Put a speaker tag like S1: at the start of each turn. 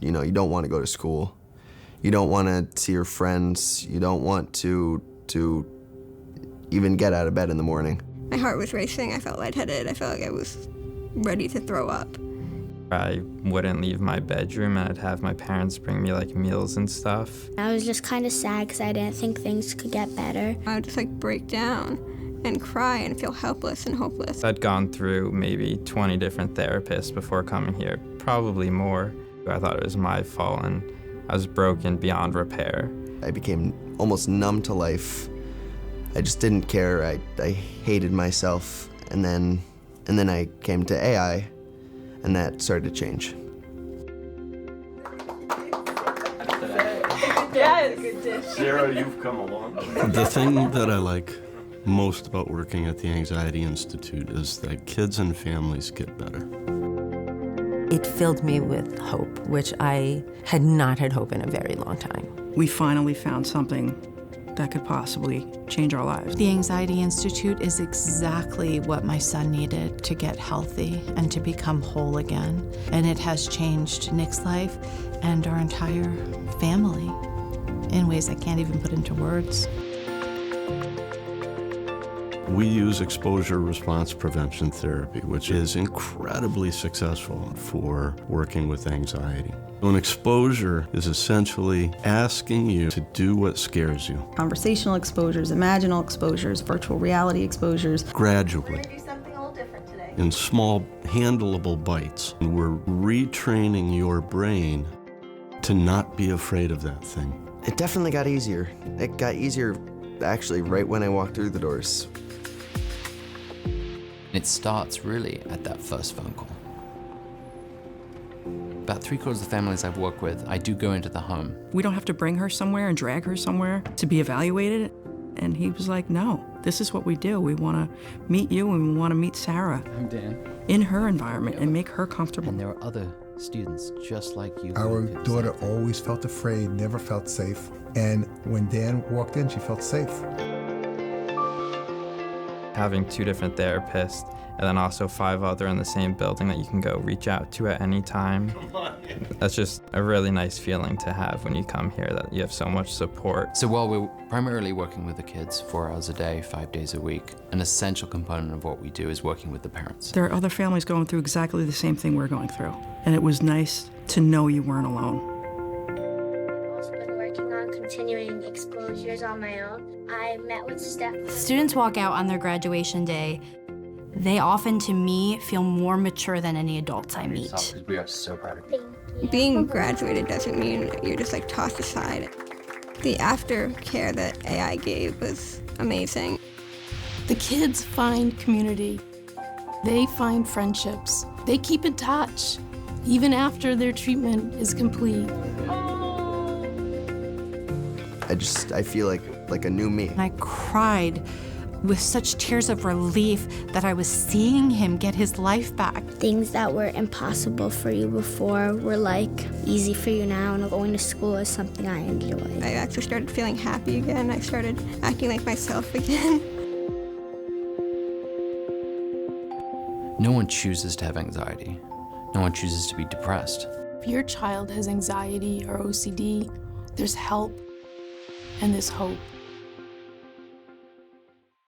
S1: you know, you don't want to go to school. You don't want to see your friends. You don't want to even get out of bed in the morning.
S2: My heart was racing. I felt lightheaded. I felt like I was ready to throw up.
S3: I wouldn't leave my bedroom, and I'd have my parents bring me like meals and stuff.
S4: I was just kind of sad because I didn't think things could get better.
S2: I would just like break down and cry and feel helpless and hopeless.
S3: I'd gone through maybe 20 different therapists before coming here, probably more. I thought it was my fault, and I was broken beyond repair.
S1: I became almost numb to life. I just didn't care. I hated myself. And then I came to AI, and that started to change.
S2: Yes!
S5: Sarah, you've come along.
S6: The thing that I like most about working at the Anxiety Institute is that kids and families get better.
S7: It filled me with hope, which I had not had hope in a very long time.
S8: We finally found something that could possibly change our lives.
S9: The Anxiety Institute is exactly what my son needed to get healthy and to become whole again. And it has changed Nick's life and our entire family in ways I can't even put into words.
S6: We use exposure response prevention therapy, which is incredibly successful for working with anxiety. An exposure is essentially asking you to do what scares you.
S10: Conversational exposures, imaginal exposures, virtual reality exposures.
S6: Gradually.
S11: We're gonna do something a little different today.
S6: In small, handleable bites. And we're retraining your brain to not be afraid of that thing.
S1: It definitely got easier. It got easier actually right when I walked through the doors.
S12: It starts really at that first phone call. About 3/4 of the families I've worked with, I do go into the home.
S8: We don't have to bring her somewhere and drag her somewhere to be evaluated. And he was like, no, this is what we do. We want to meet you and we want to meet Sarah.
S12: I'm Dan.
S8: In her environment and make her comfortable.
S12: And there are other students just like you.
S13: Our daughter always felt afraid, never felt safe. And when Dan walked in, she felt safe.
S3: Having 2 different therapists, and then also 5 other in the same building that you can go reach out to at any time. That's just a really nice feeling to have when you come here, that you have so much support.
S12: So while we're primarily working with the kids 4 hours a day, 5 days a week, an essential component of what we do is working with the parents.
S8: There are other families going through exactly the same thing we're going through. And it was nice to know you weren't alone.
S4: I've also been working on continuing exposures on my own. I met with Steph.
S14: Students walk out on their graduation day. They often, to me, feel more mature than any adults I meet.
S12: We are so proud of you.
S2: Being graduated doesn't mean you're just like tossed aside. The aftercare that AI gave was amazing.
S15: The kids find community. They find friendships. They keep in touch, even after their treatment is complete.
S1: I feel like a new me.
S9: And I cried with such tears of relief that I was seeing him get his life back.
S4: Things that were impossible for you before were like easy for you now, and going to school is something I enjoy.
S2: I actually started feeling happy again. I started acting like myself again.
S12: No one chooses to have anxiety. No one chooses to be depressed.
S15: If your child has anxiety or OCD, there's help and there's hope.